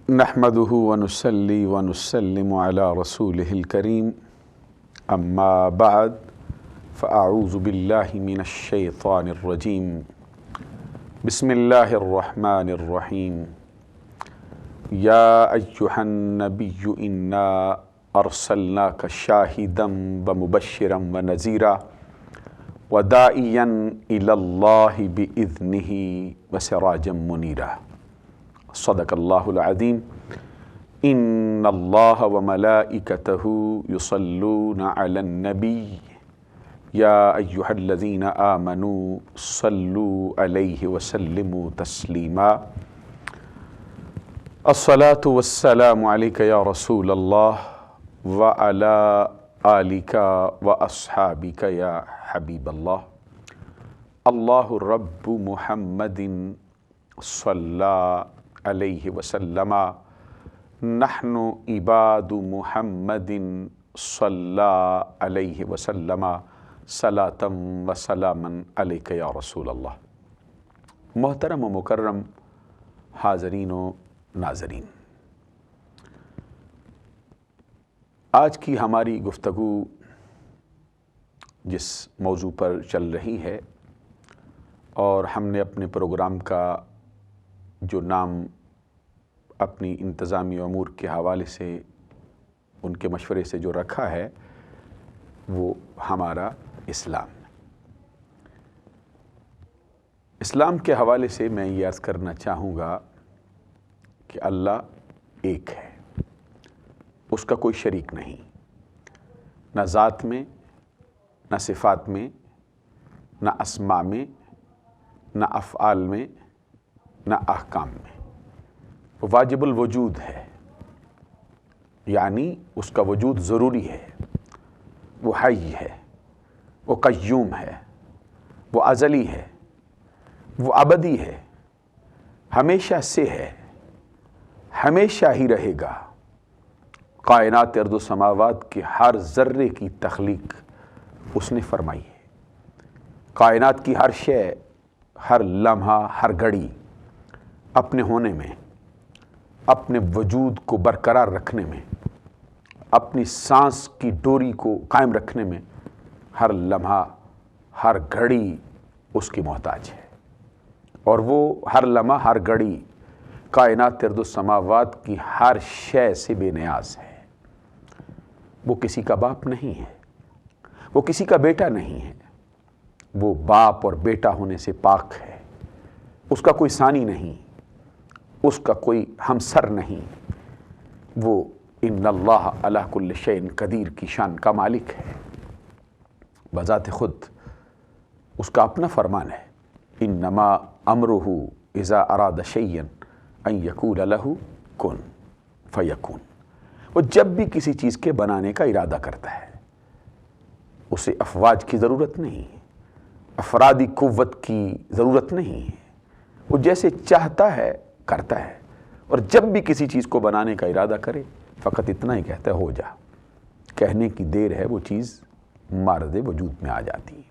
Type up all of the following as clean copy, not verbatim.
نحمده ونصلي ونسلم على رسوله الكريم اما بعد فاعوذ بالله من الشيطان الرجيم بسم الله الرحمن الرحيم يا ايها النبي انا ارسلناك شاهدا ومبشرا ونذيرا وداعيا الى الله باذنه وسراجا منيرا صدق اللہ العظیم ان اللہ وملائکتہ یصلون علی النبی یا ایہا الذین آمنوا صلوا علیہ وسلموا تسلیما الصلاة والسلام علیک یا رسول اللہ وعلی آلک واصحابک یا حبیب اللہ اللہ رب محمد صلی علیہ وسلم نحن عباد محمد صلی علیہ وسلم صلاۃ و سلاما علیک یا رسول اللہ۔ محترم و مکرم حاضرین و ناظرین، آج کی ہماری گفتگو جس موضوع پر چل رہی ہے اور ہم نے اپنے پروگرام کا جو نام اپنی انتظامی امور کے حوالے سے ان کے مشورے سے جو رکھا ہے وہ ہمارا اسلام کے حوالے سے میں یہ عرض کرنا چاہوں گا کہ اللہ ایک ہے، اس کا کوئی شریک نہیں، نہ ذات میں، نہ صفات میں، نہ اسماء میں، نہ افعال میں، نہ احکام میں۔ وہ واجب الوجود ہے، یعنی اس کا وجود ضروری ہے، وہ حی ہے، وہ قیوم ہے، وہ ازلی ہے، وہ ابدی ہے، ہمیشہ سے ہے، ہمیشہ ہی رہے گا۔ کائنات ارض و سماوات کے ہر ذرے کی تخلیق اس نے فرمائی ہے۔ کائنات کی ہر شے، ہر لمحہ، ہر گھڑی اپنے ہونے میں، اپنے وجود کو برقرار رکھنے میں، اپنی سانس کی ڈوری کو قائم رکھنے میں، ہر لمحہ، ہر گھڑی اس کی محتاج ہے، اور وہ ہر لمحہ، ہر گھڑی کائنات ارض و سماوات کی ہر شے سے بے نیاز ہے۔ وہ کسی کا باپ نہیں ہے، وہ کسی کا بیٹا نہیں ہے، وہ باپ اور بیٹا ہونے سے پاک ہے، اس کا کوئی ثانی نہیں، اس کا کوئی ہمسر نہیں، وہ ان اللہ علی کل شیء قدیر کی شان کا مالک ہے۔ بذات خود اس کا اپنا فرمان ہے، انما امرہ اذا اراد شیئا ان یقول لہ کن فیکون۔ وہ جب بھی کسی چیز کے بنانے کا ارادہ کرتا ہے، اسے افواج کی ضرورت نہیں، افرادی قوت کی ضرورت نہیں ہے، وہ جیسے چاہتا ہے کرتا ہے، اور جب بھی کسی چیز کو بنانے کا ارادہ کرے فقط اتنا ہی کہتا ہے ہو جا۔ کہنے کی دیر ہے وہ چیز مارد وجود میں آ جاتی ہے۔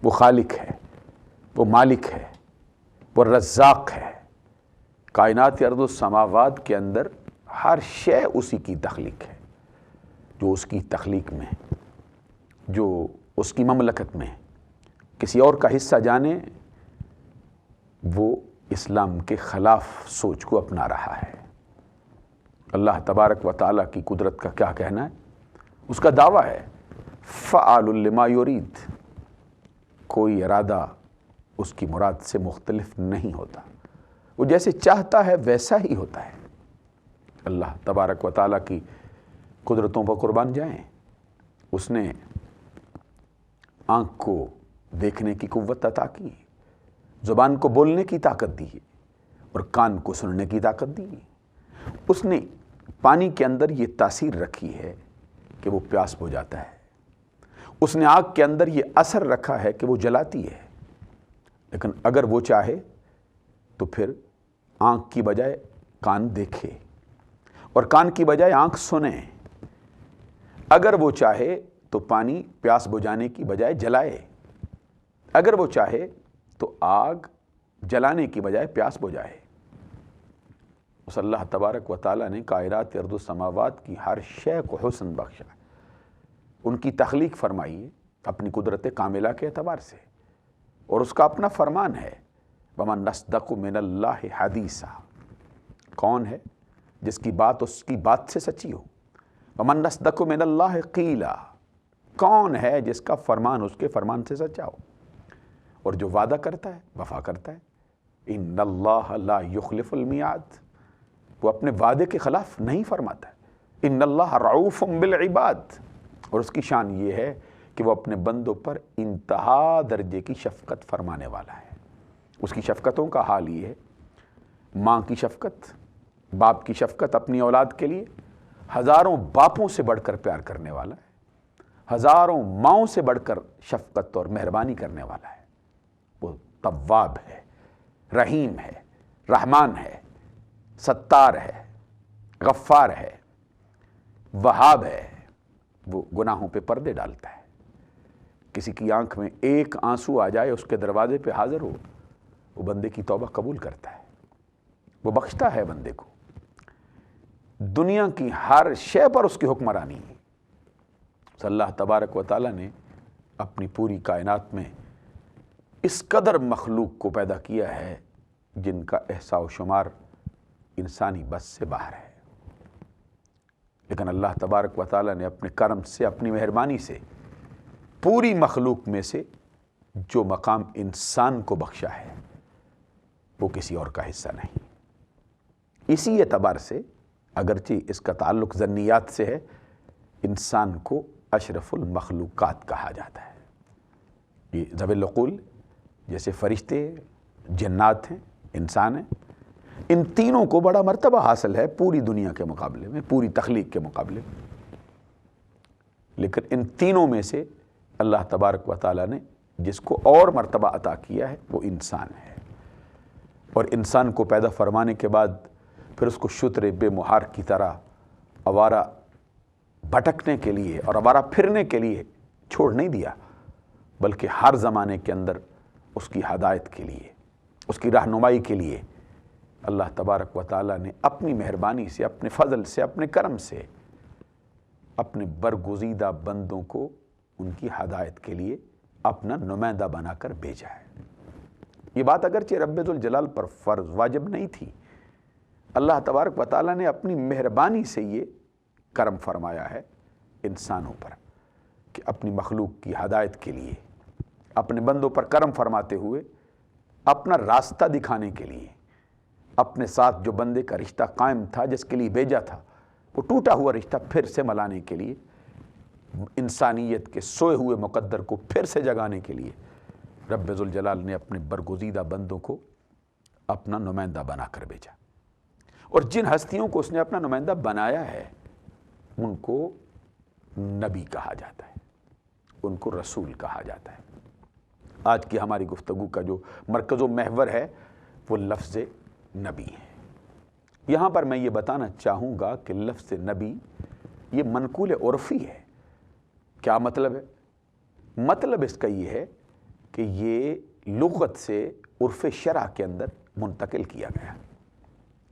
وہ خالق ہے، وہ مالک ہے، وہ رزاق ہے۔ کائنات ارض و سماوات کے اندر ہر شے اسی کی تخلیق ہے، جو اس کی تخلیق میں، جو اس کی مملکت میں کسی اور کا حصہ جانے، وہ اسلام کے خلاف سوچ کو اپنا رہا ہے۔ اللہ تبارک و تعالیٰ کی قدرت کا کیا کہنا ہے؟ اس کا دعویٰ ہے فعال لما یرید، کوئی ارادہ اس کی مراد سے مختلف نہیں ہوتا، وہ جیسے چاہتا ہے ویسا ہی ہوتا ہے۔ اللہ تبارک و تعالیٰ کی قدرتوں پر قربان جائیں۔ اس نے آنکھ کو دیکھنے کی قوت عطا کی، زبان کو بولنے کی طاقت دی اور کان کو سننے کی طاقت دی۔ اس نے پانی کے اندر یہ تاثیر رکھی ہے کہ وہ پیاس بجھاتا ہے، اس نے آگ کے اندر یہ اثر رکھا ہے کہ وہ جلاتی ہے، لیکن اگر وہ چاہے تو پھر آنکھ کی بجائے کان دیکھے اور کان کی بجائے آنکھ سنے۔ اگر وہ چاہے تو پانی پیاس بجھانے کی بجائے جلائے، اگر وہ چاہے تو آگ جلانے کی بجائے پیاس بجھائے۔ اس اللہ تبارک و تعالیٰ نے کائنات ارض و سماوات کی ہر شے کو حسن بخشا ہے، ان کی تخلیق فرمائی ہے اپنی قدرت کاملہ کے اعتبار سے، اور اس کا اپنا فرمان ہے وَمَن نَصْدَقُ مِنَ اللَّهِ حَدِيثًا، کون ہے جس کی بات اس کی بات سے سچی ہو؟ وَمَن نَصْدَقُ مِنَ اللَّهِ قِيلًا، کون ہے جس کا فرمان اس کے فرمان سے سچا ہو؟ اور جو وعدہ کرتا ہے وفا کرتا ہے، ان اللہ لا یخلف المیعاد، وہ اپنے وعدے کے خلاف نہیں فرماتا ہے، ان اللہ رعوف بالعباد، اور اس کی شان یہ ہے کہ وہ اپنے بندوں پر انتہا درجے کی شفقت فرمانے والا ہے۔ اس کی شفقتوں کا حال یہ ہے، ماں کی شفقت، باپ کی شفقت اپنی اولاد کے لیے ہزاروں باپوں سے بڑھ کر پیار کرنے والا ہے، ہزاروں ماؤں سے بڑھ کر شفقت اور مہربانی کرنے والا ہے۔ وہ تواب ہے، رحیم ہے، رحمان ہے، ستار ہے، غفار ہے، وہاب ہے، وہ گناہوں پہ پردے ڈالتا ہے۔ کسی کی آنکھ میں ایک آنسو آ جائے اس کے دروازے پہ حاضر ہو، وہ بندے کی توبہ قبول کرتا ہے، وہ بخشتا ہے بندے کو۔ دنیا کی ہر شے پر اس کی حکمرانی ہے۔ اللہ تبارک و تعالیٰ نے اپنی پوری کائنات میں اس قدر مخلوق کو پیدا کیا ہے جن کا احصاء و شمار انسانی بس سے باہر ہے، لیکن اللہ تبارک و تعالیٰ نے اپنے کرم سے، اپنی مہربانی سے پوری مخلوق میں سے جو مقام انسان کو بخشا ہے وہ کسی اور کا حصہ نہیں۔ اسی اعتبار سے اگرچہ اس کا تعلق ذنیات سے ہے، انسان کو اشرف المخلوقات کہا جاتا ہے۔ یہ ذوی العقول جیسے فرشتے، جنات ہیں، انسان ہیں، ان تینوں کو بڑا مرتبہ حاصل ہے پوری دنیا کے مقابلے میں، پوری تخلیق کے مقابلے میں، لیکن ان تینوں میں سے اللہ تبارک و تعالیٰ نے جس کو اور مرتبہ عطا کیا ہے وہ انسان ہے، اور انسان کو پیدا فرمانے کے بعد پھر اس کو شتر بے مہار کی طرح آوارہ بھٹکنے کے لیے اور آوارہ پھرنے کے لیے چھوڑ نہیں دیا، بلکہ ہر زمانے کے اندر اس کی ہدایت کے لیے، اس کی رہنمائی کے لیے اللہ تبارک و تعالیٰ نے اپنی مہربانی سے، اپنے فضل سے، اپنے کرم سے اپنے برگزیدہ بندوں کو ان کی ہدایت کے لیے اپنا نمائندہ بنا کر بھیجا ہے۔ یہ بات اگرچہ رب ذوالجلال پر فرض واجب نہیں تھی، اللہ تبارک و تعالیٰ نے اپنی مہربانی سے یہ کرم فرمایا ہے انسانوں پر کہ اپنی مخلوق کی ہدایت کے لیے، اپنے بندوں پر کرم فرماتے ہوئے اپنا راستہ دکھانے کے لیے، اپنے ساتھ جو بندے کا رشتہ قائم تھا، جس کے لیے بھیجا تھا، وہ ٹوٹا ہوا رشتہ پھر سے ملانے کے لیے، انسانیت کے سوئے ہوئے مقدر کو پھر سے جگانے کے لیے رب ذوالجلال نے اپنے برگزیدہ بندوں کو اپنا نمائندہ بنا کر بھیجا، اور جن ہستیوں کو اس نے اپنا نمائندہ بنایا ہے ان کو نبی کہا جاتا ہے، ان کو رسول کہا جاتا ہے۔ آج کی ہماری گفتگو کا جو مرکز و محور ہے وہ لفظ نبی ہے۔ یہاں پر میں یہ بتانا چاہوں گا کہ لفظ نبی یہ منقول عرفی ہے۔ کیا مطلب ہے؟ مطلب اس کا یہ ہے کہ یہ لغت سے عرف شرع کے اندر منتقل کیا گیا۔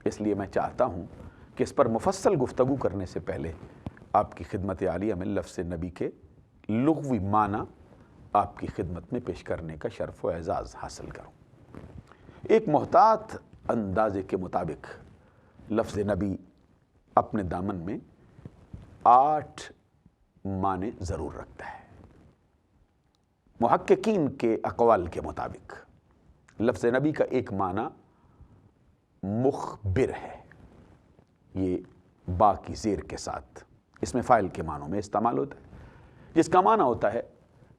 اس لیے میں چاہتا ہوں کہ اس پر مفصل گفتگو کرنے سے پہلے آپ کی خدمت عالیہ میں لفظ نبی کے لغوی معنی آپ کی خدمت میں پیش کرنے کا شرف و اعزاز حاصل کروں۔ ایک محتاط اندازے کے مطابق لفظ نبی اپنے دامن میں 8 معنی ضرور رکھتا ہے۔ محققین کے اقوال کے مطابق لفظ نبی کا ایک معنی مخبر ہے، یہ با کی زیر کے ساتھ اس میں فاعل کے معنوں میں استعمال ہوتا ہے، جس کا معنی ہوتا ہے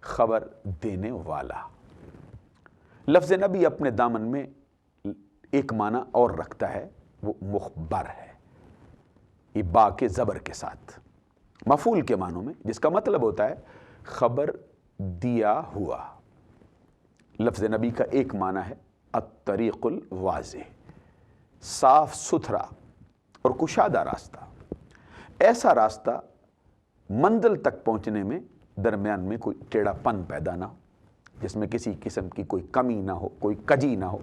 خبر دینے والا۔ لفظ نبی اپنے دامن میں ایک معنی اور رکھتا ہے، وہ مخبر ہے، یہ با کے زبر کے ساتھ مفعول کے معنوں میں، جس کا مطلب ہوتا ہے خبر دیا ہوا۔ لفظ نبی کا ایک معنی ہے الطریق الواضح، صاف ستھرا اور کشادہ راستہ، ایسا راستہ منزل تک پہنچنے میں درمیان میں کوئی ٹیڑھا پن پیدا نہ ہو، جس میں کسی قسم کی کوئی کمی نہ ہو، کوئی کجی نہ ہو،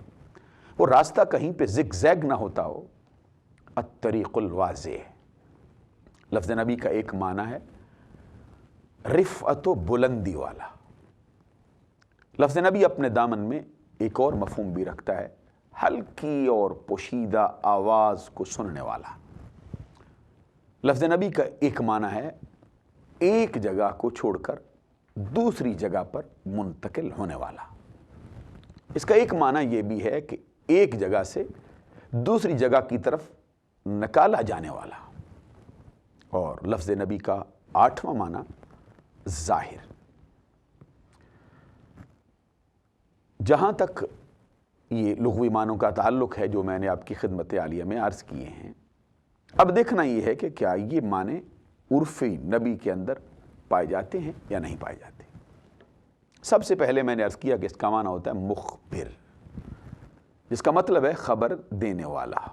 وہ راستہ کہیں پہ زگ زیگ نہ ہوتا ہو، الطریق الواضح، لفظ نبی کا ایک معنی ہے رفعت و بلندی والا۔ لفظ نبی اپنے دامن میں ایک اور مفہوم بھی رکھتا ہے، ہلکی اور پوشیدہ آواز کو سننے والا۔ لفظ نبی کا ایک معنی ہے ایک جگہ کو چھوڑ کر دوسری جگہ پر منتقل ہونے والا۔ اس کا ایک معنی یہ بھی ہے کہ ایک جگہ سے دوسری جگہ کی طرف نکالا جانے والا۔ اور لفظ نبی کا 8واں معنی ظاہر۔ جہاں تک یہ لغوی معنوں کا تعلق ہے جو میں نے آپ کی خدمت عالیہ میں عرض کیے ہیں، اب دیکھنا یہ ہے کہ کیا یہ معنی عرفی نبی کے اندر پائے جاتے ہیں یا نہیں پائے جاتے۔ سب سے پہلے میں نے عرض کیا کہ اس کا معنی ہوتا ہے مخبر، جس کا مطلب ہے خبر دینے والا۔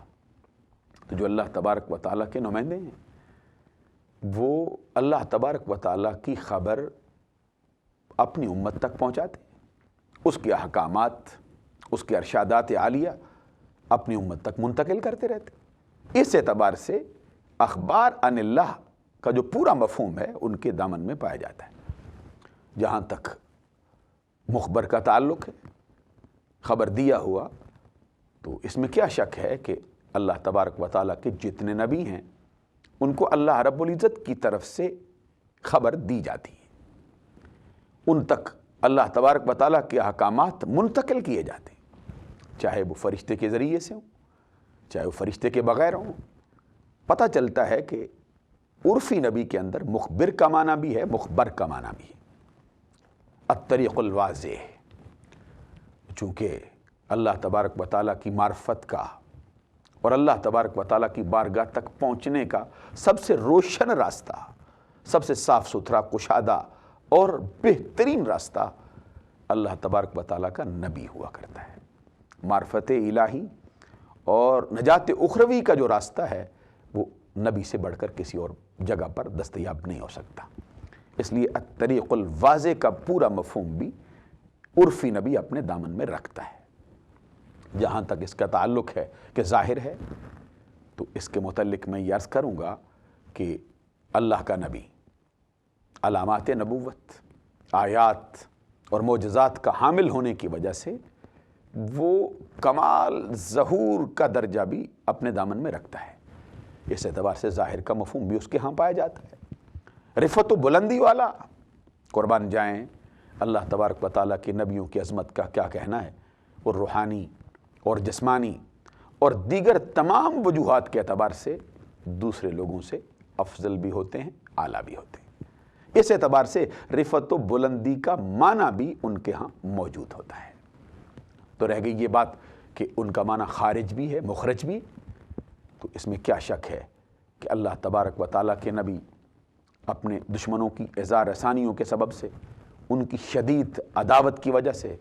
تو جو اللہ تبارک و تعالیٰ کے نمائندے ہیں وہ اللہ تبارک و تعالیٰ کی خبر اپنی امت تک پہنچاتے ہیں، اس کے احکامات، اس کے ارشادات عالیہ اپنی امت تک منتقل کرتے رہتے ہیں۔ اس اعتبار سے اخبار عن اللہ کا جو پورا مفہوم ہے ان کے دامن میں پایا جاتا ہے۔ جہاں تک مخبر کا تعلق ہے، خبر دیا ہوا، تو اس میں کیا شک ہے کہ اللہ تبارک و تعالیٰ کے جتنے نبی ہیں ان کو اللہ رب العزت کی طرف سے خبر دی جاتی ہے، ان تک اللہ تبارک و تعالیٰ کے احکامات منتقل کیے جاتے ہیں، چاہے وہ فرشتے کے ذریعے سے ہوں، چاہے وہ فرشتے کے بغیر ہوں۔ پتہ چلتا ہے کہ عرفی نبی کے اندر مخبر کا معنی بھی ہے، مخبر کا معنی بھی ہے۔ الطریق الواضح، چونکہ اللہ تبارک و تعالیٰ کی معرفت کا اور اللہ تبارک و تعالیٰ کی بارگاہ تک پہنچنے کا سب سے روشن راستہ، سب سے صاف ستھرا، کشادہ اور بہترین راستہ اللہ تبارک و تعالیٰ کا نبی ہوا کرتا ہے۔ معرفت الہی اور نجات اخروی کا جو راستہ ہے وہ نبی سے بڑھ کر کسی اور جگہ پر دستیاب نہیں ہو سکتا۔ اس لیے الطریق الواضح کا پورا مفہوم بھی عرفی نبی اپنے دامن میں رکھتا ہے۔ جہاں تک اس کا تعلق ہے کہ ظاہر ہے، تو اس کے متعلق میں یہ عرض کروں گا کہ اللہ کا نبی علامات نبوت، آیات اور معجزات کا حامل ہونے کی وجہ سے وہ کمال ظہور کا درجہ بھی اپنے دامن میں رکھتا ہے۔ اس اعتبار سے ظاہر کا مفہوم بھی اس کے ہاں پایا جاتا ہے۔ رفعت و بلندی والا، قربان جائیں اللہ تبارک و تعالیٰ کے نبیوں کی عظمت کا کیا کہنا ہے، اور روحانی اور جسمانی اور دیگر تمام وجوہات کے اعتبار سے دوسرے لوگوں سے افضل بھی ہوتے ہیں، اعلیٰ بھی ہوتے ہیں۔ اس اعتبار سے رفعت و بلندی کا معنی بھی ان کے ہاں موجود ہوتا ہے۔ تو رہ گئی یہ بات کہ ان کا معنی خارج بھی ہے، مخرج بھی، تو اس میں کیا شک ہے کہ اللہ تبارک و تعالیٰ کے نبی اپنے دشمنوں کی ایذا رسانیوں کے سبب سے، ان کی شدید عداوت کی وجہ سے،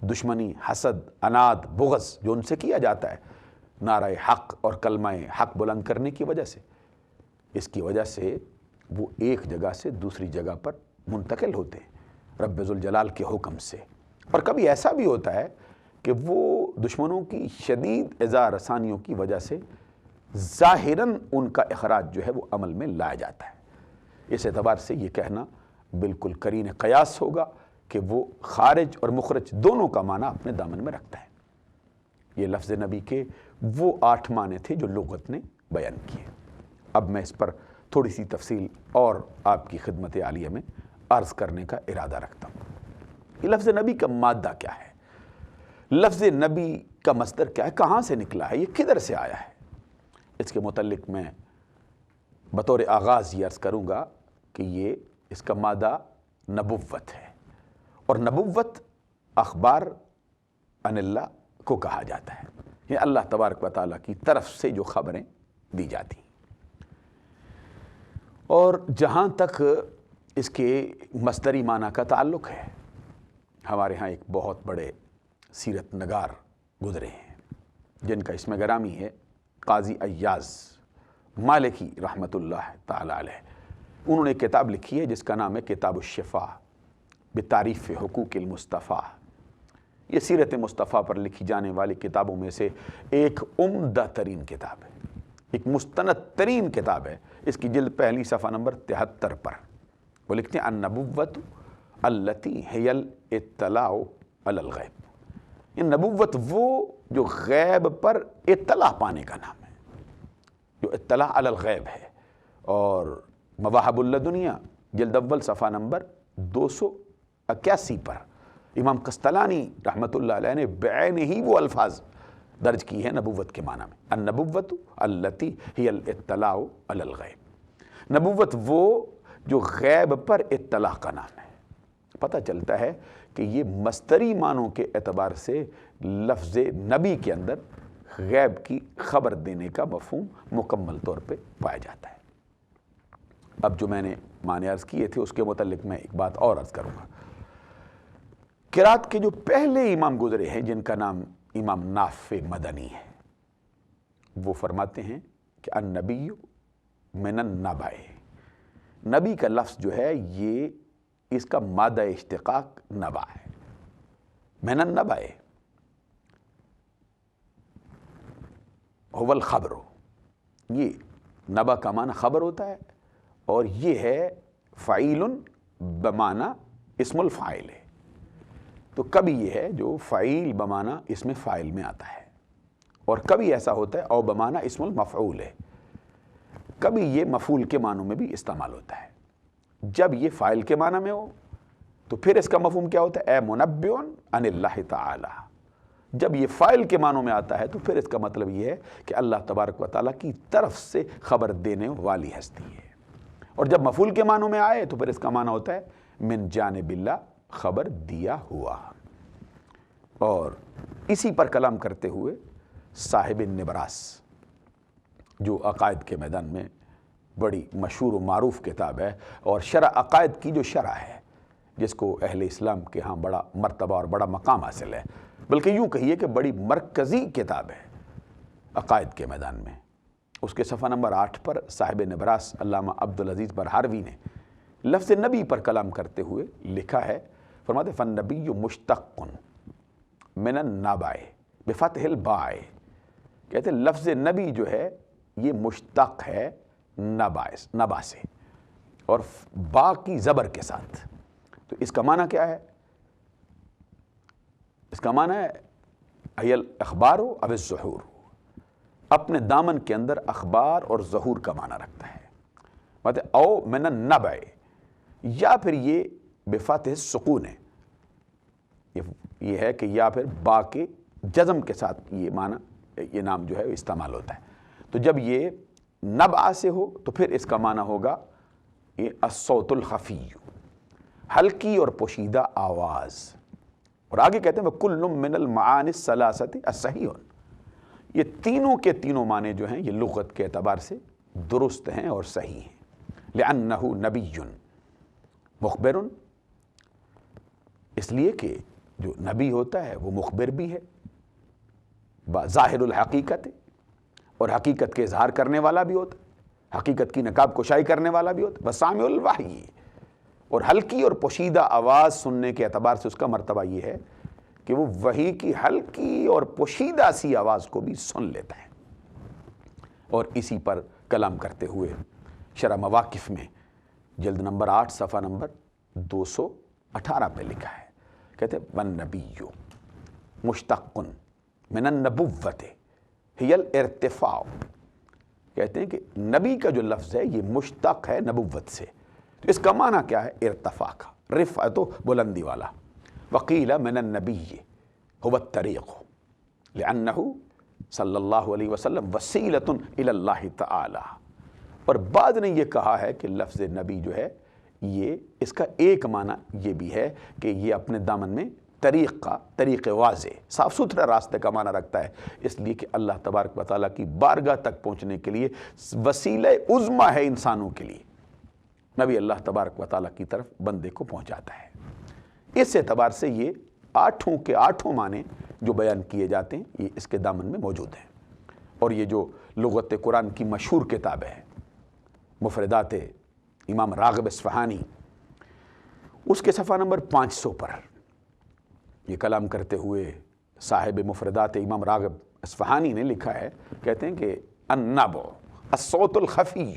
دشمنی، حسد، عناد، بغض جو ان سے کیا جاتا ہے، نعرہ حق اور کلمہ حق بلند کرنے کی وجہ سے، اس کی وجہ سے وہ ایک جگہ سے دوسری جگہ پر منتقل ہوتے ہیں رب ذوالجلال کے حکم سے۔ اور کبھی ایسا بھی ہوتا ہے کہ وہ دشمنوں کی شدید ایذا رسانیوں کی وجہ سے ظاہراً ان کا اخراج جو ہے وہ عمل میں لایا جاتا ہے۔ اس اعتبار سے یہ کہنا بالکل قرین قیاس ہوگا کہ وہ خارج اور مخرج دونوں کا معنی اپنے دامن میں رکھتا ہے۔ یہ لفظ نبی کے وہ 8 معنی تھے جو لغت نے بیان کیے۔ اب میں اس پر تھوڑی سی تفصیل اور آپ کی خدمت عالیہ میں عرض کرنے کا ارادہ رکھتا ہوں۔ یہ لفظ نبی کا مادہ کیا ہے؟ لفظ نبی کا مصدر کیا ہے؟ کہاں سے نکلا ہے؟ یہ کدھر سے آیا ہے؟ اس کے متعلق میں بطور آغاز یہ عرض کروں گا کہ یہ اس کا مادہ نبوت ہے، اور نبوت اخبار عن اللہ کو کہا جاتا ہے، یہ اللہ تبارک و تعالیٰ کی طرف سے جو خبریں دی جاتی ہیں۔ اور جہاں تک اس کے مصدری معنی کا تعلق ہے، ہمارے ہاں ایک بہت بڑے سیرت نگار گزرے ہیں جن کا اسم گرامی ہے قاضی ایاز مالکی رحمۃ اللہ تعالی علیہ۔ انہوں نے کتاب لکھی ہے جس کا نام ہے کتاب الشفا بتعریف حقوق المصطفیٰ۔ یہ سیرت مصطفیٰ پر لکھی جانے والی کتابوں میں سے ایک عمدہ ترین کتاب ہے۔ ایک مستند ترین کتاب ہے، اس کی جلد پہلی صفحہ نمبر 73 پر وہ لکھتے ہیں النبوۃ التی ہی الاطلاع علی الغیب۔ یہ نبوت وہ جو غیب پر اطلاع پانے کا نام ہے، جو اطلاع علی الغیب ہے۔ اور مواہب اللدنیہ جلد اول صفحہ نمبر 281 پر امام قسطلانی رحمۃ اللہ علیہ نے بعین ہی وہ الفاظ درج کی ہے نبوت کے معنی میں، النبوۃ التی ہی الاطلاع علی الغیب۔ نبوت وہ جو غیب پر اطلاع کا نام ہے۔ پتہ چلتا ہے کہ یہ مصدری معنوں کے اعتبار سے لفظ نبی کے اندر غیب کی خبر دینے کا مفہوم مکمل طور پہ پایا جاتا ہے۔ اب جو میں نے معنی عرض کیے تھے اس کے متعلق میں ایک بات اور عرض کروں گا۔ قرات کے جو پہلے امام گزرے ہیں جن کا نام امام نافع مدنی ہے، وہ فرماتے ہیں کہ النبی من النبع، نبی کا لفظ جو ہے یہ اس کا مادہ اشتقاق نبع ہے، من النبع هو الخبر، یہ نبع کا معنی خبر ہوتا ہے اور یہ ہے فعیل بمعنی اسم الفاعل ہے۔ تو کبھی یہ ہے جو فعیل بمعنی اسم فاعل میں آتا ہے، اور کبھی ایسا ہوتا ہے او بمعنی اسم المفعول ہے، کبھی یہ مفعول کے معنوں میں بھی استعمال ہوتا ہے۔ جب یہ فاعل کے معنی میں ہو تو پھر اس کا مفہوم کیا ہوتا ہے؟ اے منبع عن اللہ تعالی۔ جب یہ فاعل کے معنوں میں آتا ہے تو پھر اس کا مطلب یہ ہے کہ اللہ تبارک و تعالیٰ کی طرف سے خبر دینے والی ہستی ہے۔ اور جب مفعول کے معنوں میں آئے تو پھر اس کا معنی ہوتا ہے من جانب اللہ، خبر دیا ہوا۔ اور اسی پر کلام کرتے ہوئے صاحب نبراس، جو عقائد کے میدان میں بڑی مشہور و معروف کتاب ہے اور شرح عقائد کی جو شرح ہے، جس کو اہل اسلام کے ہاں بڑا مرتبہ اور بڑا مقام حاصل ہے، بلکہ یوں کہیے کہ بڑی مرکزی کتاب ہے عقائد کے میدان میں، اس کے صفحہ نمبر 8 پر صاحب نبراس علامہ عبدالعزیز برہاروی نے لفظ نبی پر کلام کرتے ہوئے لکھا ہے، فرماتے فالنبی مشتق من النبع بفتح الباء، کہتے ہیں لفظ نبی جو ہے یہ مشتق ہے نبع سے اور با کی زبر کے ساتھ۔ تو اس کا معنی کیا ہے؟ اس کا معنی ہے ای الاخبار او الظہور، اپنے دامن کے اندر اخبار اور ظہور کا معنی رکھتا ہے۔ مطلب او من النبع، یا پھر یہ بفتح السکون ہے، یہ ہے کہ یا پھر با کے جزم کے ساتھ یہ معنی، یہ نام جو ہے استعمال ہوتا ہے۔ تو جب یہ نبع سے ہو تو پھر اس کا معنی ہوگا یہ الصوت الخفی، ہلکی اور پوشیدہ آواز۔ اور آگے کہتے ہیں وَكُلٌّ مِّنَ الْمَعَانِ الثَّلَاثَةِ الصَّحِيحٌ، یہ تینوں کے تینوں معنی جو ہیں یہ لغت کے اعتبار سے درست ہیں اور صحیح ہیں۔ لِأَنَّهُ نَبِيٌّ مُخْبِرٌ، اس لیے کہ جو نبی ہوتا ہے وہ مخبر بھی ہے، ظاہر الحقیقت، اور حقیقت کے اظہار کرنے والا بھی ہوتا ہے، حقیقت کی نقاب کشائی کرنے والا بھی ہوتا ہے، بسامع الوحی، اور ہلکی اور پوشیدہ آواز سننے کے اعتبار سے اس کا مرتبہ یہ ہے کہ وہ وحی کی ہلکی اور پوشیدہ سی آواز کو بھی سن لیتا ہے۔ اور اسی پر کلام کرتے ہوئے شرح مواقف میں جلد نمبر 8 صفحہ نمبر 218 پہ لکھا ہے، کہتے ہیں وَالنَّبِيُّ مُشْتَقٌ مِّنَ النَّبُوَّةِ هِيَ الْإِرْتِفَاعُ، کہتے ہیں کہ نبی کا جو لفظ ہے یہ مشتق ہے نبوت سے۔ تو اس کا معنی کیا ہے؟ ارتفاع کا، رفعت و بلندی والا۔ وقیل من النبی هو الطریق لأنه صلی اللہ علیہ وسلم وسیلۃ الی اللہ تعالی، اور بعض نے یہ کہا ہے کہ لفظ نبی جو ہے یہ اس کا ایک معنی یہ بھی ہے کہ یہ اپنے دامن میں طریق واضح صاف ستھرا راستے کا معنی رکھتا ہے، اس لیے کہ اللہ تبارک و تعالیٰ کی بارگاہ تک پہنچنے کے لیے وسیلہ عظمی ہے انسانوں کے لیے۔ نبی اللہ تبارک و تعالیٰ کی طرف بندے کو پہنچاتا ہے۔ اس اعتبار سے یہ 8 کے 8 معنی جو بیان کیے جاتے ہیں یہ اس کے دامن میں موجود ہیں۔ اور یہ جو لغت قرآن کی مشہور کتاب ہے مفردات امام راغب اصفہانی، اس کے صفحہ نمبر 500 پر یہ کلام کرتے ہوئے صاحب مفردات امام راغب اصفہانی نے لکھا ہے، کہتے ہیں کہ النبع الصوت الخفی،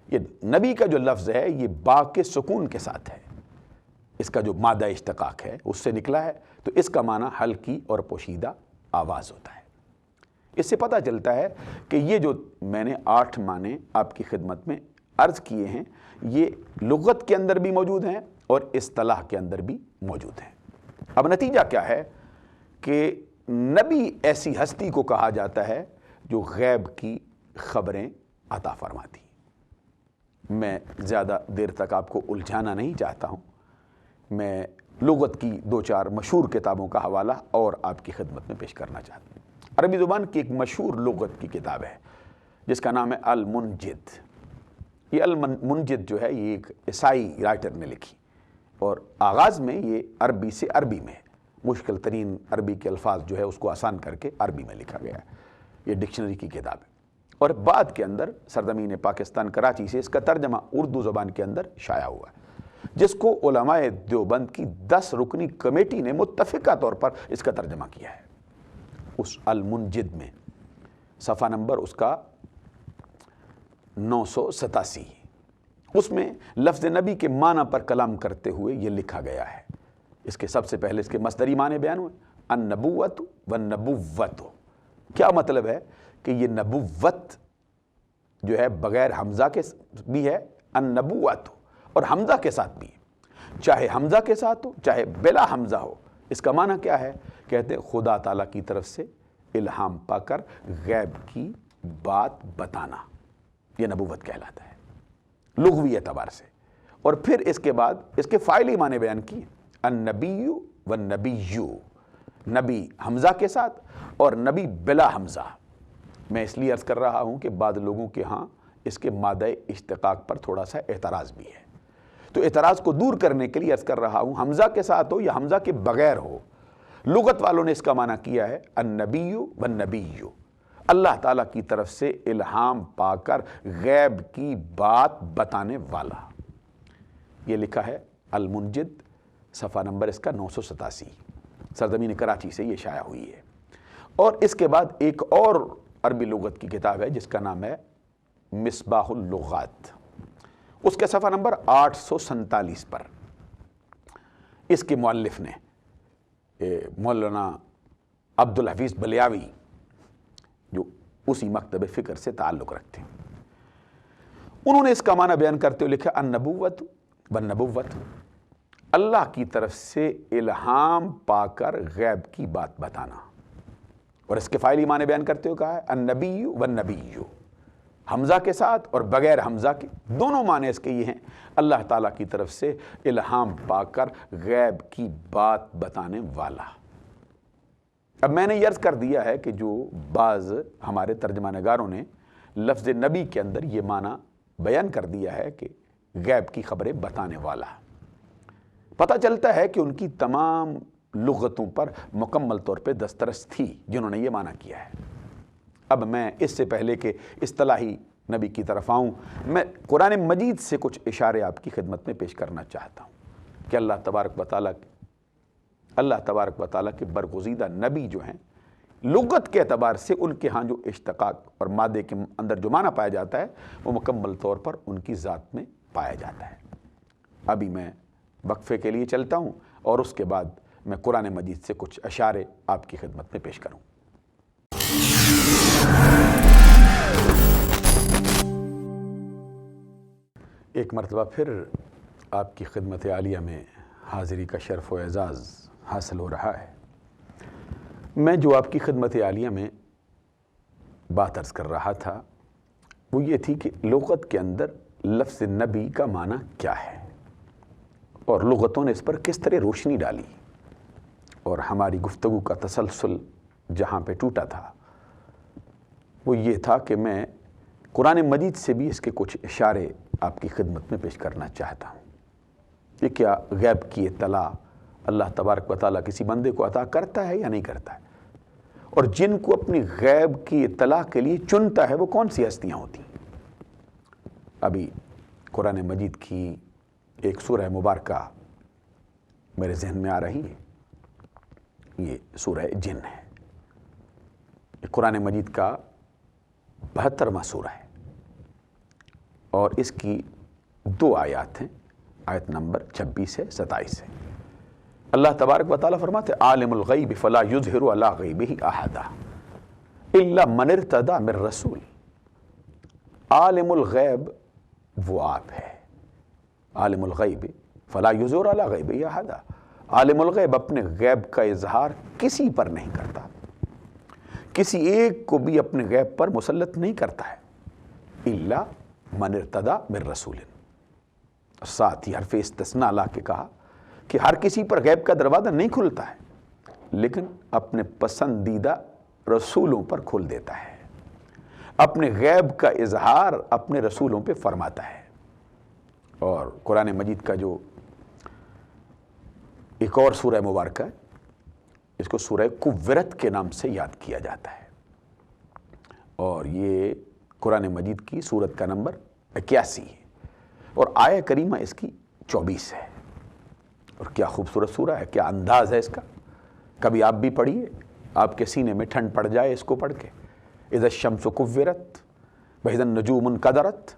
یہ نبی کا جو لفظ ہے یہ با کے سکون کے ساتھ ہے، اس کا جو مادہ اشتقاق ہے اس سے نکلا ہے، تو اس کا معنی ہلکی اور پوشیدہ آواز ہوتا ہے۔ اس سے پتہ چلتا ہے کہ یہ جو میں نے 8 معنی آپ کی خدمت میں عرض کیے ہیں یہ لغت کے اندر بھی موجود ہیں اور اصطلاح کے اندر بھی موجود ہیں۔ اب نتیجہ کیا ہے کہ نبی ایسی ہستی کو کہا جاتا ہے جو غیب کی خبریں عطا فرماتی۔ میں زیادہ دیر تک آپ کو الجھانا نہیں چاہتا ہوں، میں لغت کی 2-4 مشہور کتابوں کا حوالہ اور آپ کی خدمت میں پیش کرنا چاہتا ہوں۔ عربی زبان کی ایک مشہور لغت کی کتاب ہے جس کا نام ہے المنجد۔ یہ المنجد جو ہے یہ ایک عیسائی رائٹر نے لکھی، اور آغاز میں یہ عربی سے عربی میں مشکل ترین عربی کے الفاظ جو ہے اس کو آسان کر کے عربی میں لکھا گیا ہے، یہ ڈکشنری کی کتاب ہے، اور بعد کے اندر سرزمین پاکستان کراچی سے اس کا ترجمہ اردو زبان کے اندر شائع ہوا ہے، جس کو علماء دیوبند کی 10 رکنی کمیٹی نے متفقہ طور پر اس کا ترجمہ کیا ہے۔ اس المنجد میں صفحہ نمبر اس کا 987، اس میں لفظ نبی کے معنی پر کلام کرتے ہوئے یہ لکھا گیا ہے۔ اس کے سب سے پہلے اس کے مصدری معنی بیان ہوئے، النبوت والنبوت۔ کیا مطلب ہے کہ یہ نبوت جو ہے بغیر حمزہ کے بھی ہے، النبوت، اور حمزہ کے ساتھ بھی ہے، چاہے حمزہ کے ساتھ ہو چاہے بلا حمزہ ہو۔ اس کا معنی کیا ہے؟ کہتے ہیں خدا تعالیٰ کی طرف سے الہام پا کر غیب کی بات بتانا، یہ نبوت کہلاتا ہے لغوی اعتبار سے۔ اور پھر اس کے بعد اس کے فاعلی معنی بیان کیے، النبی والنبیو، نبی حمزہ کے ساتھ اور نبی بلا حمزہ۔ میں اس لیے عرض کر رہا ہوں کہ بعض لوگوں کے ہاں اس کے مادہ اشتقاق پر تھوڑا سا اعتراض بھی ہے، تو اعتراض کو دور کرنے کے لیے عرض کر رہا ہوں حمزہ کے ساتھ ہو یا حمزہ کے بغیر ہو، لغت والوں نے اس کا معنی کیا ہے النبی والنبیو، اللہ تعالیٰ کی طرف سے الہام پا کر غیب کی بات بتانے والا۔ یہ لکھا ہے المنجد، صفحہ نمبر اس کا 987، سرزمین کراچی سے یہ شائع ہوئی ہے۔ اور اس کے بعد ایک اور عربی لغت کی کتاب ہے جس کا نام ہے مصباح اللغات، اس کے صفحہ نمبر 847 پر اس کے مؤلف نے مولانا عبدالحفیظ بلیاوی جو اسی مکتب فکر سے تعلق رکھتے ہیں، انہوں نے اس کا معنی بیان کرتے ہوئے لکھا النبوت والنبوت، اللہ کی طرف سے الہام پا کر غیب کی بات بتانا۔ اور اس کے فاعلی معنی بیان کرتے ہوئے کہا ہے النبی والنبیو، حمزہ کے ساتھ اور بغیر حمزہ کے، دونوں معنی اس کے یہ ہیں اللہ تعالیٰ کی طرف سے الہام پا کر غیب کی بات بتانے والا۔ اب میں نے یہ عرض کر دیا ہے کہ جو بعض ہمارے ترجمہ نگاروں نے لفظ نبی کے اندر یہ معنی بیان کر دیا ہے کہ غیب کی خبریں بتانے والا، پتہ چلتا ہے کہ ان کی تمام لغتوں پر مکمل طور پہ دسترس تھی جنہوں نے یہ معنی کیا ہے۔ اب میں اس سے پہلے کہ اصطلاحی نبی کی طرف آؤں، میں قرآن مجید سے کچھ اشارے آپ کی خدمت میں پیش کرنا چاہتا ہوں کہ اللہ تبارک و تعالیٰ کے برگزیدہ نبی جو ہیں لغت کے اعتبار سے ان کے ہاں جو اشتقاق اور مادے کے اندر جو معنی پایا جاتا ہے وہ مکمل طور پر ان کی ذات میں پایا جاتا ہے۔ ابھی میں وقفے کے لیے چلتا ہوں اور اس کے بعد میں قرآن مجید سے کچھ اشارے آپ کی خدمت میں پیش کروں۔ ایک مرتبہ پھر آپ کی خدمت عالیہ میں حاضری کا شرف و اعزاز حاصل ہو رہا ہے۔ میں جو آپ کی خدمت عالیہ میں بات عرض کر رہا تھا وہ یہ تھی کہ لغت کے اندر لفظ نبی کا معنی کیا ہے اور لغتوں نے اس پر کس طرح روشنی ڈالی، اور ہماری گفتگو کا تسلسل جہاں پہ ٹوٹا تھا وہ یہ تھا کہ میں قرآن مجید سے بھی اس کے کچھ اشارے آپ کی خدمت میں پیش کرنا چاہتا ہوں۔ یہ کیا غیب کی اطلاع اللہ تبارک و تعالیٰ کسی بندے کو عطا کرتا ہے یا نہیں کرتا ہے، اور جن کو اپنی غیب کی اطلاع کے لیے چنتا ہے وہ کون سی ہستیاں ہوتی ہیں۔ ابھی قرآن مجید کی ایک سورہ مبارکہ میرے ذہن میں آ رہی ہے، یہ سورہ جن ہے۔ یہ قرآن مجید کا 72واں سورہ ہے، اور اس کی 2 آیات ہیں، آیت نمبر 26 ہے 27 ہے۔ اللہ تبارک و تعالیٰ فرماتے ہیں عالم الغیب فلا یظہر علی غیبہ احدا الا من ارتضی من رسول۔ عالم الغیب وہ آپ ہے، عالم الغیب فلا یظہر علی غیبہ احدا، عالم الغیب اپنے غیب کا اظہار کسی پر نہیں کرتا، کسی ایک کو بھی اپنے غیب پر مسلط نہیں کرتا ہے، الا من ارتضی من رسول۔ ساتھ ہی حرف استثناء لا کے کہا کہ ہر کسی پر غیب کا دروازہ نہیں کھلتا ہے، لیکن اپنے پسندیدہ رسولوں پر کھول دیتا ہے، اپنے غیب کا اظہار اپنے رسولوں پہ فرماتا ہے۔ اور قرآن مجید کا جو ایک اور سورہ مبارکہ ہے، اس کو سورہ کورت کے نام سے یاد کیا جاتا ہے، اور یہ قرآن مجید کی سورت کا نمبر 81 ہے، اور آیہ کریمہ اس کی 24 ہے۔ اور کیا خوبصورت سورہ ہے، کیا انداز ہے اس کا، کبھی آپ بھی پڑھیے، آپ کے سینے میں ٹھنڈ پڑ جائے اس کو پڑھ کے۔ اذا الشمس کورت واذا النجوم انکدرت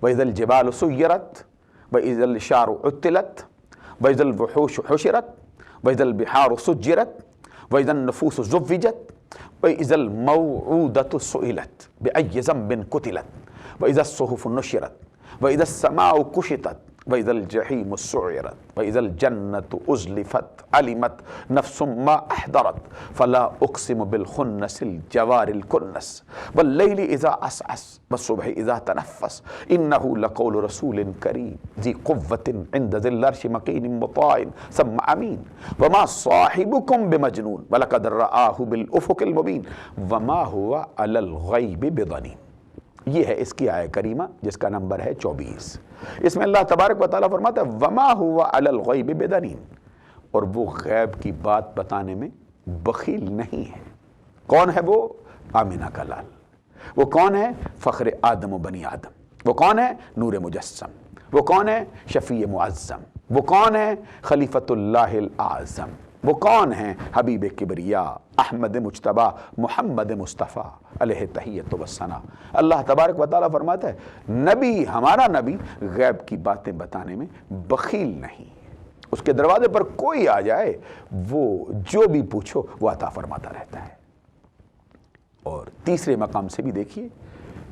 واذا الجبال سیرت واذا العشار عطلت واذا الوحوش حشرت واذا البحار سجرت واذا النفوس زوجت واذا الموعودة سئلت بأي ذنب قتلت واذا الصحف نشرت واذا السماء كشطت واذا الجحيم سعرت واذا الجنة أزلفت علمت نفس ما احضرت فلا اقسم بالخنس الجوار الكنس والليل اذا عسعس والصبح اذا تنفس انه لقول رسول كريم ذي قوة عند ذي العرش مكين مطاع ثم امين وما صاحبكم بمجنون ولقد رآه بالافق المبين وما هو على الغيب بضنين۔ یہ ہے اس کی آیہ کریمہ جس کا نمبر ہے 24۔ اس میں اللہ تبارک و تعالیٰ فرماتا ہے وما هو علی الغیب بضنین، اور وہ غیب کی بات بتانے میں بخیل نہیں ہے۔ کون ہے وہ؟ آمنہ کا لال۔ وہ کون ہے؟ فخر آدم و بنی آدم۔ وہ کون ہے؟ نور مجسم۔ وہ کون ہے؟ شفیع معظم۔ وہ کون ہے؟ خلیفۃ اللہ الاعظم۔ وہ کون ہیں؟ حبیب کبریا احمد مجتبی محمد مصطفیٰ علیہ تحیت و ثنا۔ اللہ تبارک و تعالیٰ فرماتا ہے نبی، ہمارا نبی غیب کی باتیں بتانے میں بخیل نہیں، اس کے دروازے پر کوئی آ جائے وہ جو بھی پوچھو وہ عطا فرماتا رہتا ہے۔ اور تیسرے مقام سے بھی دیکھیے،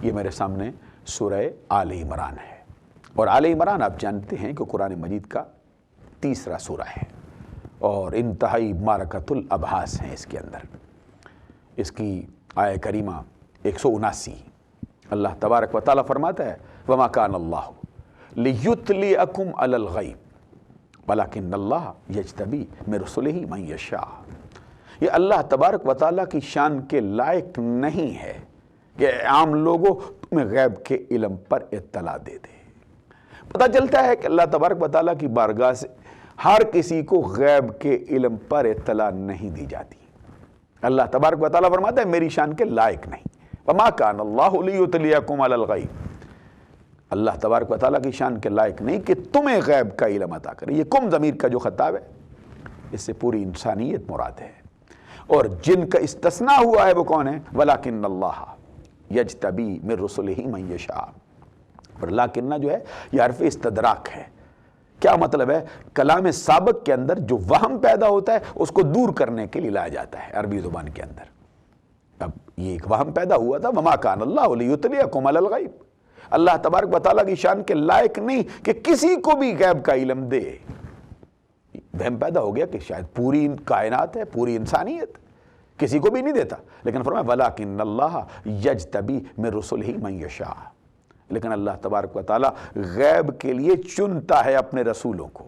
یہ میرے سامنے سورہ آل عمران ہے، اور آل عمران آپ جانتے ہیں کہ قرآن مجید کا تیسرا سورہ ہے، اور انتہائی معرکۃ الابحاث ہیں اس کے اندر۔ اس کی آیہ کریمہ 179۔ اللہ تبارک و تعالیٰ فرماتا ہے وما کان اللہ لیطلعکم علی الغیب ولکن اللہ یجتبی من رسلہ من یشاء۔ یہ اللہ تبارک و تعالیٰ کی شان کے لائق نہیں ہے کہ عام لوگوں تمہیں غیب کے علم پر اطلاع دے دے۔ پتہ چلتا ہے کہ اللہ تبارک و تعالیٰ کی بارگاہ سے ہر کسی کو غیب کے علم پر اطلاع نہیں دی جاتی۔ اللہ تبارک و تعالیٰ فرماتا ہے میری شان کے لائق نہیں۔ وما کان اللہ لیطلعکم علی الغیب، اللہ تبارک و تعالیٰ کی شان کے لائق نہیں کہ تمہیں غیب کا علم عطا کرے۔ یہ کم ضمیر کا جو خطاب ہے اس سے پوری انسانیت مراد ہے، اور جن کا استثناء ہوا ہے وہ کون ہے؟ ولیکن اللہ یجتبی من رسلہ من یشاء۔ اور لیکن جو ہے یہ حرف استدراک ہے۔ کیا مطلب ہے؟ کلام سابق کے اندر جو وہم پیدا ہوتا ہے اس کو دور کرنے کے لیے لایا جاتا ہے عربی زبان کے اندر۔ اب یہ ایک وہم پیدا ہوا تھا وما کان اللہ لیطلعکم علی الغیب، اللہ تبارک و تعالیٰ کی شان کے لائق نہیں کہ کسی کو بھی غیب کا علم دے۔ وہم پیدا ہو گیا کہ شاید پوری کائنات ہے، پوری انسانیت، کسی کو بھی نہیں دیتا، لیکن فرمایا ولیکن اللہ یجتبی من رسلہ من یشاء، لیکن اللہ تبارک و تعالیٰ غیب کے لیے چنتا ہے اپنے رسولوں کو،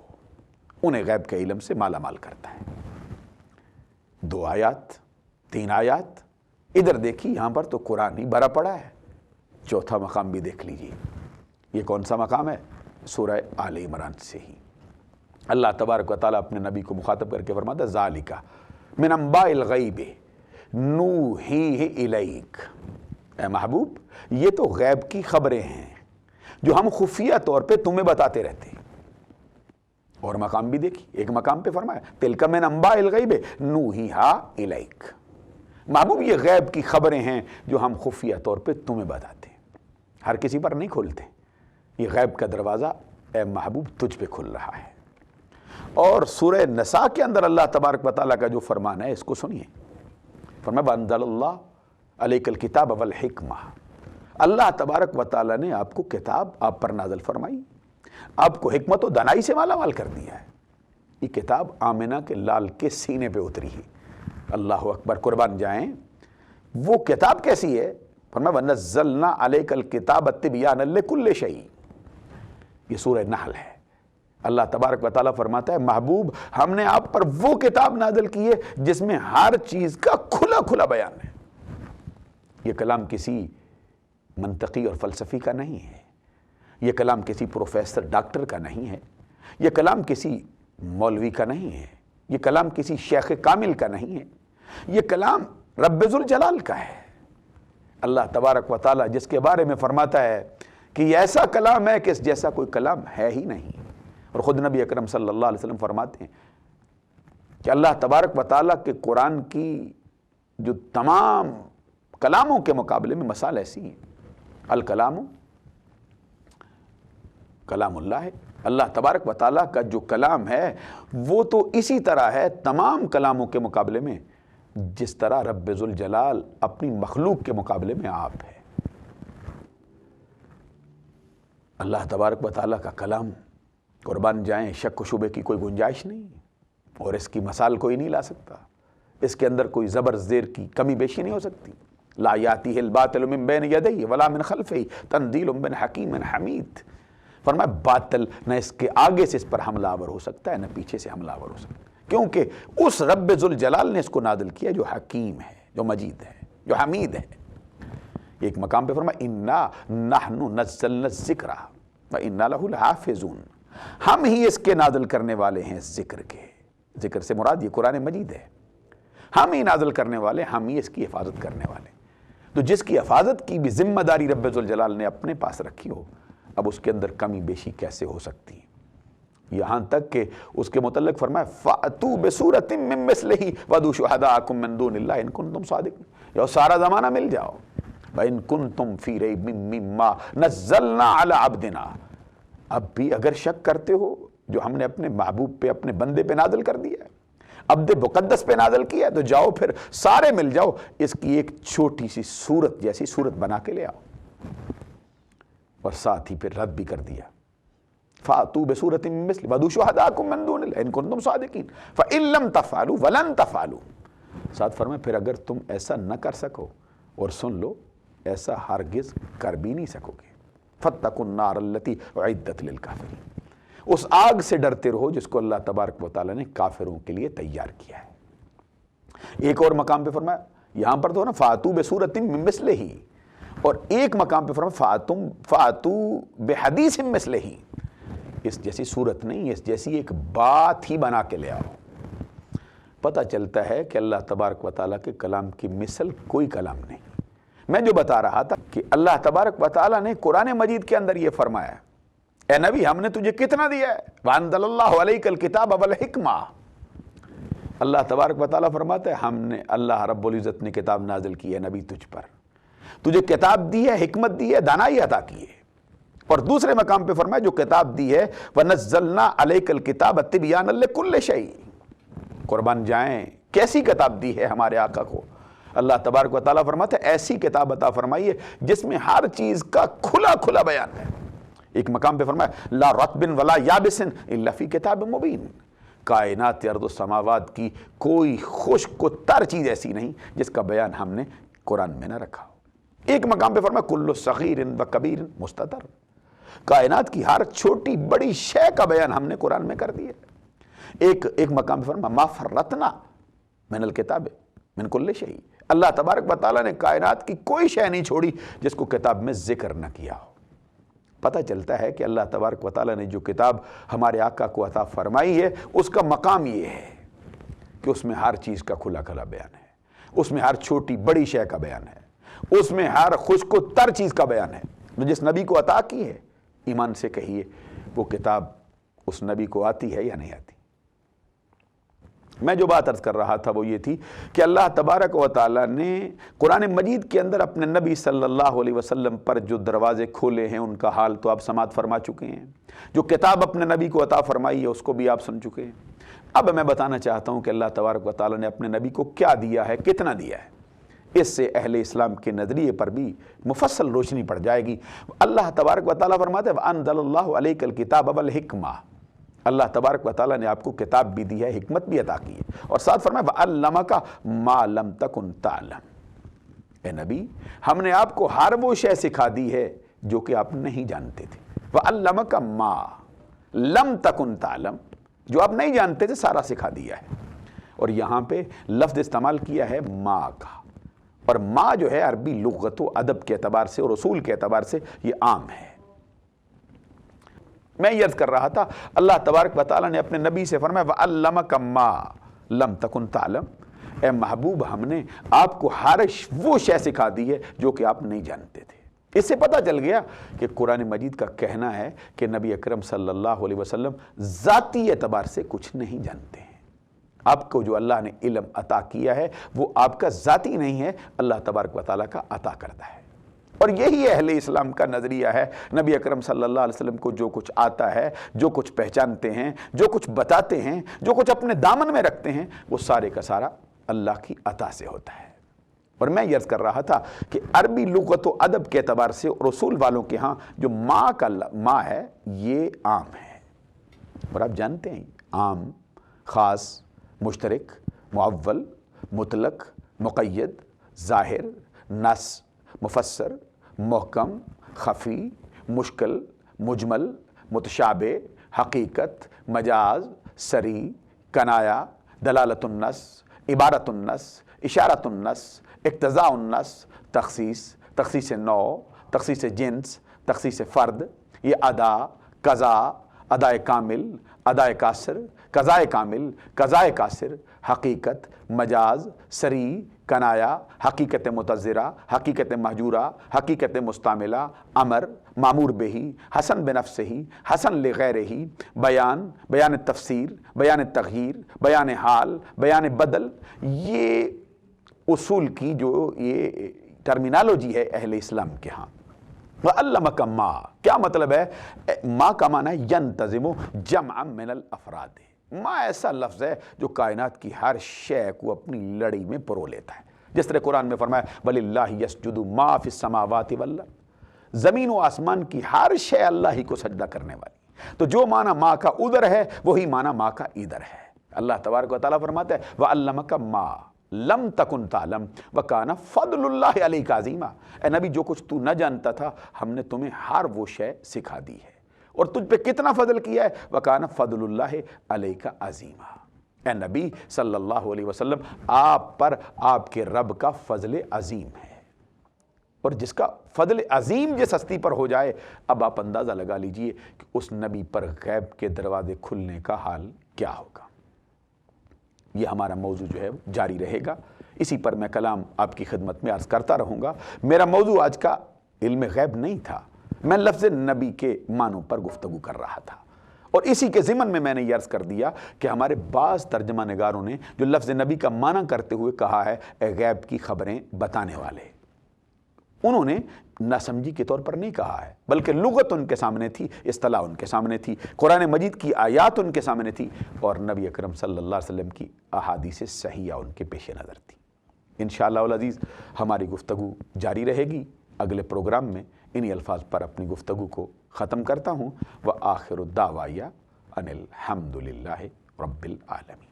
انہیں غیب کے علم سے مالا مال کرتا ہے۔ 2 آیات 3 آیات ادھر دیکھی، یہاں پر تو قرآن ہی بھرا پڑا ہے۔ چوتھا مقام بھی دیکھ لیجیے، یہ کون سا مقام ہے؟ سورہ آل عمران سے ہی اللہ تبارک و تعالیٰ اپنے نبی کو مخاطب کر کے فرماتا ہے ذالک من انباء الغیب نوحیہ الیک، اے محبوب یہ تو غیب کی خبریں ہیں جو ہم خفیہ طور پہ تمہیں بتاتے رہتے ہیں۔ اور مقام بھی دیکھی، ایک مقام پہ فرمایا تلک من انباء الغیب نوحیہا الیک، محبوب یہ غیب کی خبریں ہیں جو ہم خفیہ طور پہ تمہیں بتاتے ہیں، ہر کسی پر نہیں کھولتے، یہ غیب کا دروازہ اے محبوب تجھ پہ کھل رہا ہے۔ اور سورہ نساء کے اندر اللہ تبارک و تعالیٰ کا جو فرمان ہے اس کو سنیے، فرمایا وَأَنزَلَ اللَّهُ عَلَيْكَ الْكِتَابَ وَالْحِكْمَةَ، اللہ تبارک و تعالیٰ نے آپ کو کتاب آپ پر نازل فرمائی، آپ کو حکمت و دانائی سے مالا مال کر دیا ہے۔ یہ کتاب آمنہ کے لال کے سینے پہ اتری ہے۔ اللہ اکبر، قربان جائیں۔ وہ کتاب کیسی ہے؟ فرمایا وَنَزَّلْنَا عَلَيْكَ الْكِتَابَ تِبْيَانًا لِكُلِّ شَيْءٍ، یہ سورہ نحل ہے۔ اللہ تبارک و تعالیٰ فرماتا ہے محبوب ہم نے آپ پر وہ کتاب نازل کی ہے جس میں ہر چیز کا کھلا کھلا بیان ہے۔ یہ کلام کسی منطقی اور فلسفی کا نہیں ہے، یہ کلام کسی پروفیسر ڈاکٹر کا نہیں ہے، یہ کلام کسی مولوی کا نہیں ہے، یہ کلام کسی شیخ کامل کا نہیں ہے، یہ کلام رب ذوالجلال کا ہے۔ اللہ تبارک و تعالیٰ جس کے بارے میں فرماتا ہے کہ یہ ایسا کلام ہے کہ اس جیسا کوئی کلام ہے ہی نہیں، اور خود نبی اکرم صلی اللہ علیہ وسلم فرماتے ہیں کہ اللہ تبارک و تعالیٰ کے قرآن کی جو تمام کلاموں کے مقابلے میں مثال ایسی ہے، الکلام کلام اللہ ہے۔ اللہ تبارک و تعالیٰ کا جو کلام ہے وہ تو اسی طرح ہے تمام کلاموں کے مقابلے میں جس طرح رب ذوالجلال اپنی مخلوق کے مقابلے میں آپ ہے۔ اللہ تبارک و تعالیٰ کا کلام، قربان جائیں، شک و شبے کی کوئی گنجائش نہیں، اور اس کی مثال کوئی نہیں لا سکتا، اس کے اندر کوئی زبر زیر کی کمی بیشی نہیں ہو سکتی۔ لا یاتیہ الباطل من بین یدیہ ولا من خلفہ تنزیل من حکیم حمید، فرمایا باطل نہ اس کے آگے سے اس پر حملہ آور ہو سکتا ہے نہ پیچھے سے حملہ آور ہو سکتا ہے، کیونکہ اس رب ذوالجلال نے اس کو نازل کیا جو حکیم ہے، جو مجید ہے، جو حمید ہے۔ ایک مقام پہ فرمایا انا نحن نزلنا الذکر وانا لہ لحافظون، ہم ہی اس کے نازل کرنے والے ہیں ذکر کے، ذکر سے مراد یہ قرآن مجید ہے، ہم ہی نازل کرنے والے، ہم ہی اس کی حفاظت کرنے والے۔ تو جس کی حفاظت کی بھی ذمہ داری رب ذوالجلال نے اپنے پاس رکھی ہو، اب اس کے اندر کمی بیشی کیسے ہو سکتی ہے؟ یہاں تک کہ اس کے متعلق فرمایا فَأْتُوا بِسُورَةٍ مِّن مِّثْلِهِ وَادْعُوا شُهَدَاءَكُم مِّن دُونِ اللَّهِ إِن كُنتُمْ صَادِقِينَ، یا سارا زمانہ مل جاؤ، وَإِن كُنتُمْ فِي رَيْبٍ مِّمَّا نَزَّلْنَا عَلَىٰ عَبْدِنَا، اب بھی اگر شک کرتے ہو جو ہم نے اپنے محبوب پہ، اپنے بندے پہ نازل کر دیا ہے، عبد مقدس پہ نازل کیا ہے، تو جاؤ پھر سارے مل جاؤ، اس کی ایک چھوٹی سی صورت جیسی صورت بنا کے لے آؤ، اور ساتھ ہی پھر رد بھی کر دیا فَأْتُوا بِسُورَةٍ مِّن مِّثْلِهِ وَادْعُوا شُهَدَاءَكُم مِّن دُونِ اللَّهِ إِن كُنتُمْ صَادِقِينَ فَإِن لَّمْ تَفْعَلُوا وَلَن تَفْعَلُوا، ساتھ فرمایا پھر اگر تم ایسا نہ کر سکو، اور سن لو ایسا ہرگز کر بھی نہیں سکو گے، فَاتَّقُوا النَّارَ الَّتِي أُعِدَّتْ لِلْكَافِرِينَ، اس آگ سے ڈرتے رہو جس کو اللہ تبارک و تعالیٰ نے کافروں کے لیے تیار کیا ہے۔ ایک اور مقام پہ فرمایا، یہاں پر تو نا فَأْتُوا بِسُورَةٍ مِّن مِّثْلِهِ، اور ایک مقام پہ فرمایا فَأْتُوا بِحَدِيثٍ مِّثْلِهِ، اس جیسی صورت نہیں، اس جیسی ایک بات ہی بنا کے لے آؤ۔ پتہ چلتا ہے کہ اللہ تبارک و تعالیٰ کے کلام کی مثل کوئی کلام نہیں۔ میں جو بتا رہا تھا کہ اللہ تبارک و تعالیٰ نے قرآن مجید کے اندر یہ فرمایا، اے نبی ہم نے تجھے کتنا دیا ہے، وَأَنزَلَ اللَّهُ عَلَيْكَ الْكِتَابَ وَالْحِكْمَةَ، اللہ تبارک و تعالیٰ فرماتا ہے ہم نے، اللہ رب العزت نے کتاب نازل کی ہے نبی تجھ پر، تجھے کتاب دی ہے، حکمت دی ہے، دانائی عطا کی ہے، اور دوسرے مقام پہ فرمایا جو کتاب دی ہے وَنَزَّلْنَا عَلَيْكَ الْكِتَابَ تِبْيَانًا لِكُلِّ شَيْءٍ، قربان جائیں کیسی کتاب دی ہے ہمارے آقا کو، اللہ تبارک و تعالیٰ فرماتا ہے ایسی کتاب عطا فرمائی ہے جس میں ہر چیز کا کھلا کھلا بیان ہے۔ ایک مقام پہ فرمایا لا رطب ولا یابس الا فی کتاب مبین، کائنات ارض و سماوات کی کوئی خشک و تر چیز ایسی نہیں جس کا بیان ہم نے قرآن میں نہ رکھا ہو۔ ایک مقام پہ فرمایا کل صغیر و کبیر مستتر، کائنات کی ہر چھوٹی بڑی شے کا بیان ہم نے قرآن میں کر دیا۔ ایک مقام پہ فرمایا ما فرطنا من الکتاب من کل شیء، اللہ تبارک و تعالیٰ نے کائنات کی کوئی شے نہیں چھوڑی جس کو کتاب میں ذکر نہ کیا ہو۔ پتہ چلتا ہے کہ اللہ تبارک و تعالیٰ نے جو کتاب ہمارے آقا کو عطا فرمائی ہے اس کا مقام یہ ہے کہ اس میں ہر چیز کا کھلا کھلا بیان ہے، اس میں ہر چھوٹی بڑی شے کا بیان ہے، اس میں ہر خشک و تر چیز کا بیان ہے۔ جو جس نبی کو عطا کی ہے، ایمان سے کہیے وہ کتاب اس نبی کو آتی ہے یا نہیں آتی؟ میں جو بات عرض کر رہا تھا وہ یہ تھی کہ اللہ تبارک و تعالیٰ نے قرآن مجید کے اندر اپنے نبی صلی اللہ علیہ وسلم پر جو دروازے کھولے ہیں ان کا حال تو آپ سماعت فرما چکے ہیں، جو کتاب اپنے نبی کو عطا فرمائی ہے اس کو بھی آپ سن چکے ہیں۔ اب میں بتانا چاہتا ہوں کہ اللہ تبارک و تعالیٰ نے اپنے نبی کو کیا دیا ہے، کتنا دیا ہے۔ اس سے اہل اسلام کے نظریے پر بھی مفصل روشنی پڑ جائے گی۔ اللہ تبارک و تعالیٰ فرماتے ہیں وَأَنزَلَ اللَّهُ عَلَيْكَ الْكِتَابَ وَالْحِكْمَةَ، اللہ تبارک و تعالیٰ نے آپ کو کتاب بھی دی ہے، حکمت بھی عطا کی ہے، اور ساتھ فرمایا وَعَلَّمَكَ مَا لَمْ تَكُنْ تَعْلَمْ، اے نبی ہم نے آپ کو ہر وہ شے سکھا دی ہے جو کہ آپ نہیں جانتے تھے۔ وَعَلَّمَكَ مَا لَمْ تَكُنْ تَعْلَمْ، جو آپ نہیں جانتے تھے سارا سکھا دیا ہے۔ اور یہاں پہ لفظ استعمال کیا ہے ماں کا، اور ماں جو ہے عربی لغت و ادب کے اعتبار سے اور اصول کے اعتبار سے یہ عام ہے۔ میں یہ عرض کر رہا تھا اللہ تبارک و تعالیٰ نے اپنے نبی سے فرمایا وَعَلَّمَكَ مَا لَمْ تَكُنْ تَعْلَمْ، اے محبوب ہم نے آپ کو ہر وہ شے سکھا دی ہے جو کہ آپ نہیں جانتے تھے۔ اس سے پتہ چل گیا کہ قرآن مجید کا کہنا ہے کہ نبی اکرم صلی اللہ علیہ وسلم ذاتی اعتبار سے کچھ نہیں جانتے ہیں۔ آپ کو جو اللہ نے علم عطا کیا ہے وہ آپ کا ذاتی نہیں ہے، اللہ تبارک و تعالیٰ کا عطا کرتا ہے۔ اور یہی اہل اسلام کا نظریہ ہے۔ نبی اکرم صلی اللہ علیہ وسلم کو جو کچھ آتا ہے، جو کچھ پہچانتے ہیں، جو کچھ بتاتے ہیں، جو کچھ اپنے دامن میں رکھتے ہیں، وہ سارے کا سارا اللہ کی عطا سے ہوتا ہے۔ اور میں یہ عرض کر رہا تھا کہ عربی لغت و ادب کے اعتبار سے اور اصول والوں کے ہاں جو ماں کا ماں ہے یہ عام ہے، اور آپ جانتے ہیں عام، خاص، مشترک، معول، مطلق، مقید، ظاہر، نص، مفسر، محکم، خفی، مشکل، مجمل، متشابہ، حقیقت، مجاز، صریح، کنایہ، دلالت النص، عبارت النص، اشارت النص، اقتضاء النص، تخصیص، تخصیص نوع، تخصیص جنس، تخصیص فرد، یہ ادا، قضا، ادائے کامل، ادائے قاصر، قضائے کامل، قضائے قاصر، حقیقت، مجاز، صریح، کنایہ، حقیقت متضرہ، حقیقت محجورہ، حقیقت مستعملہ، امر، مامور بہی، حسن بنفسہ، حسن لغیرہ، بیان، بیان تفسیر، بیان تغییر، بیان حال، بیان بدل، یہ اصول کی جو یہ ٹرمینالوجی ہے اہل اسلام کے ہاں۔ وَعَلَّمَكَ مَا، کیا مطلب ہے؟ ماں کا معنی ہے ینتظم جمع من الافراد۔ ماں ایسا لفظ ہے جو کائنات کی ہر شے کو اپنی لڑی میں پرو لیتا ہے، جس طرح قرآن میں فرمایا وَلِلَّهِ يَسْجُدُ مَا فِي السَّمَاوَاتِ وَالْأَرْضِ، زمین و آسمان کی ہر شے اللہ ہی کو سجدہ کرنے والی۔ تو جو معنی ماں کا ادھر ہے وہی معنی ماں کا ادھر ہے۔ اللہ تبارک و تعالیٰ فرماتا ہے وَعَلَّمَكَ مَا لم تکن تعلم وکان فضل اللہ علیک عظیما، اے نبی جو کچھ تو نہ جانتا تھا ہم نے تمہیں ہر وہ شے سکھا دی ہے، اور تجھ پہ کتنا فضل کیا ہے، وکان فضل اللہ علیک عظیما، اے نبی صلی اللہ علیہ وسلم آپ پر آپ کے رب کا فضل عظیم ہے۔ اور جس کا فضل عظیم جس ہستی پر ہو جائے، اب آپ اندازہ لگا لیجئے کہ اس نبی پر غیب کے دروازے کھلنے کا حال کیا ہوگا۔ یہ ہمارا موضوع جو ہے جاری رہے گا، اسی پر میں کلام آپ کی خدمت میں عرض کرتا رہوں گا۔ میرا موضوع آج کا علم غیب نہیں تھا، میں لفظ نبی کے معنوں پر گفتگو کر رہا تھا، اور اسی کے ضمن میں نے یہ عرض کر دیا کہ ہمارے بعض ترجمہ نگاروں نے جو لفظ نبی کا معنی کرتے ہوئے کہا ہے اے غیب کی خبریں بتانے والے، انہوں نے ناسمجھی کے طور پر نہیں کہا ہے، بلکہ لغت ان کے سامنے تھی، اصطلاح ان کے سامنے تھی، قرآن مجید کی آیات ان کے سامنے تھی، اور نبی اکرم صلی اللہ علیہ وسلم کی احادیث صحیحہ ان کے پیش نظر تھی۔ انشاءاللہ العزیز ہماری گفتگو جاری رہے گی۔ اگلے پروگرام میں انہی الفاظ پر اپنی گفتگو کو ختم کرتا ہوں۔ وآخر الدعوایا ان الحمد للہ رب العالمین۔